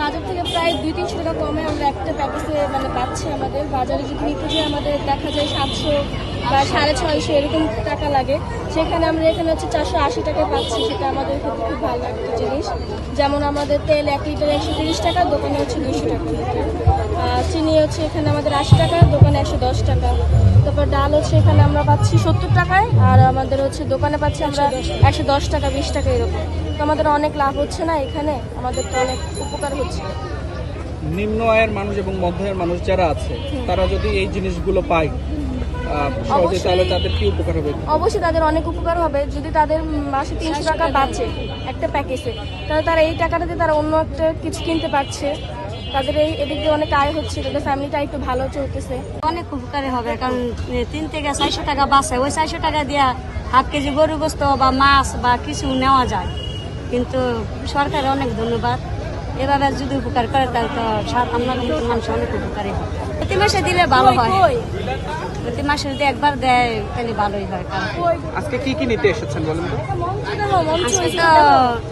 বাজার থেকে প্রায় 200-300 টাকা কমে আমরা একটা প্যাকেজে মানে পাচ্ছি। আমাদের বাজারে যদি নিতে যাই আমাদের দেখা যায় 700 বা 650 এরকম টাকা লাগে, সেখানে আমরা এখানে হচ্ছে 480 টাকায় পাচ্ছি। সেটা আমাদের ক্ষেত্রে খুব ভালো একটা জিনিস। যেমন আমাদের তেল 1 লিটার 130 টাকা, দোকানে হচ্ছে 200 টাকা। চিনি হচ্ছে এখানে আমাদের 80 টাকা, দোকানে 110 টাকা। তারপর ডাল হচ্ছে এখানে আমরা পাচ্ছি 70 টাকায়, আর আমাদের হচ্ছে দোকানে পাচ্ছি আমরা 110 টাকা 20 টাকা এরকম। তো আমাদের অনেক লাভ হচ্ছে না এখানে, আমাদের তো অনেক উপকার হচ্ছে। নিম্ন আয়ের মানুষ এবং মধ্য আয়ের মানুষ যারা আছে তারা যদি এই জিনিসগুলো পায় সহজে, তাহলে তাদের কি উপকার হবে? অবশ্যই তাদের অনেক উপকার হবে। যদি তাদের মাসে 300 টাকা বাঁচে একটা প্যাকেজে, তাহলে তারা এই টাকাটাতে তারা অন্য একটা কিছু কিনতে পারছে। তাদের এদিক দিয়ে অনেক আয় হচ্ছে, তাদের ফ্যামিলিটা একটু ভালো চলতেছে। অনেক উপকারী হবে, কারণ 3 থেকে 400 টাকা বাঁচে। ওই 400 টাকা দিয়ে হাফ কেজি গরু গোস্ত বা মাছ বা কিছু নেওয়া যায়। কিন্তু সরকারের অনেক ধন্যবাদ। এভাবে যদি উপকার করে তাহলে তো আমরা কিন্তু মানুষ অনেক উপকারী হয়। প্রতি মাসে দিলে ভালো হয়, প্রতি মাসে যদি একবার দেয় তাহলে ভালোই হয়। আজকে কি কি নিতে এসেছেন বলেন তো? আজকে তো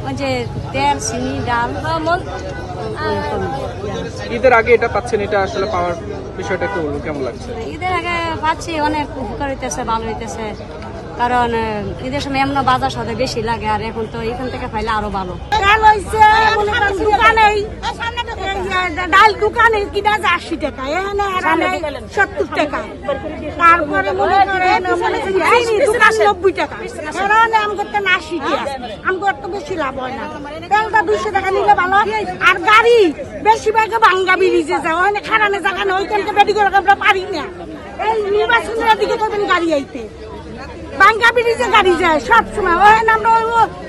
ওই যে তেল, চিনি, ডাল। ঈদের আগে এটা পাচ্ছেন, এটা আসলে পাওয়ার বিষয়টা একটু বলুন, কেমন লাগছে? ঈদের আগে পাচ্ছি, অনেক উপকার হইতেছে, ভালো হইতেছে। কারণ ঈদের সময় এমন বাজার সাথে বেশি লাগে, আর এখন তো এখান থেকে পাইলে আরো ভালো। ডাল দোকানে কিনা 80 টাকা, এখানে 70 টাকা। তারপরে মনে করেন চিনি দোকান 90 টাকা, এখানে আমাকে 80 টাকা। আমাকে তো বেশি লাভ হয় না। তেলটা 200 টাকা নিলে ভালো। আর গাড়ি বেশিরভাগ ভাঙ্গা ব্রিজে যায়, ওখানে খারানে জায়গা নেই, ওইখানকে বেডি করে আমরা পারি না। এই নির্বাচনের দিকে করবেন গাড়ি আইতে, বাঙ্গা ব্রিজে গাড়ি যায় সব সময়। ওখানে আমরা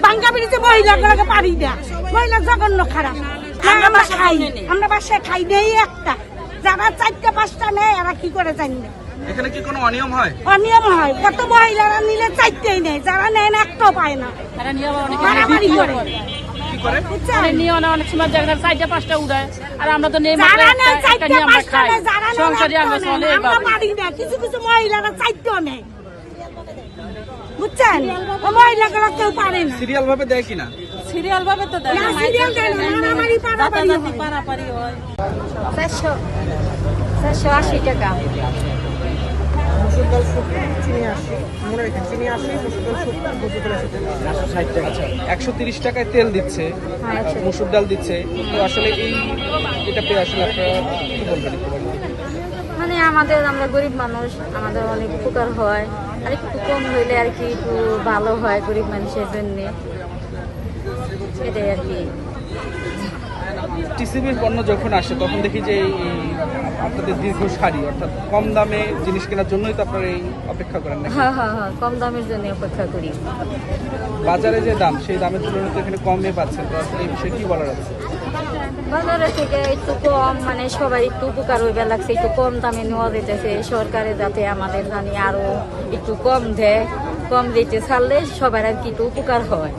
বাঙ্গা ব্রিজে মহিলাগুলোকে পারি না, মহিলা জঘন্য খারাপ। আমরা খাই, আমরা বাসায় খাই নেই একটা। যারা 4টা-5টা নেয় এরা কি করে জানি না। এখানে কি কোনো অনিয়ম হয়? অনিয়ম হয়, কত মহিলারা নিলে 4টাই নেয়, যারা নেয় না একটাও পায় না। মারামারি করে কি করে? নিয়ে অনেক সময় জায়গায় 4টা-5টা উড়ায়, আর আমরা তো নেই যারা নেয় 4টা-5টা নেয়, যারা নেয় সংসারে আমরা একটাও চলে নেয় না। আমরা পারি না। কিছু কিছু মহিলারা 4টাও নেয়, বুঝছেন? ও মহিলাগুলো কেউ পারে না। সিরিয়াল ভাবে দেয় কিনা? সিরিয়াল ভাবে তো দেয় না, সিরিয়াল দেয় না, মারামারি পারাপারি হয়। 480 টাকা। মুসুর ডাল 70, চিনি 80, মনে রেখেন চিনি 80, মুসুর ডাল 70, মুসুর ডাল 160 টাকা। আচ্ছা, 130 টাকায় তেল দিচ্ছে, মুসুর ডাল দিচ্ছে। তো আসলে এটা পেয়ে আসলে আপনারা কি বলবেন? মানে আমরা গরিব মানুষ, আমাদের অনেক উপকার হয়। আর একটু কম হইলে আর কি একটু ভালো হয় গরিব মানুষের জন্য, এটাই আর কি। টিসিবির পণ্য যখন আসে তখন দেখি যে আপনাদের দীর্ঘ সারি, অর্থাৎ কম দামে জিনিস কেনার জন্যই তো আপনারা এই অপেক্ষা করেন না? হ্যাঁ, কম দামের জন্য অপেক্ষা করি। বাজারে যে দাম, সেই দামের তুলনায় তো এখানে কমে পাচ্ছেন। তো আসলে এই বিষয়ে কি বলার আছে? বাজারে থেকে একটু কম, মানে সবাই একটু উপকার হইবে লাগছে, একটু কম দামে নেওয়া যেতেছে। সরকারে যাতে আমাদের জানি আরো একটু কম দেয়, কম দিতে ছাড়লে সবার আর কি একটু উপকার হয়।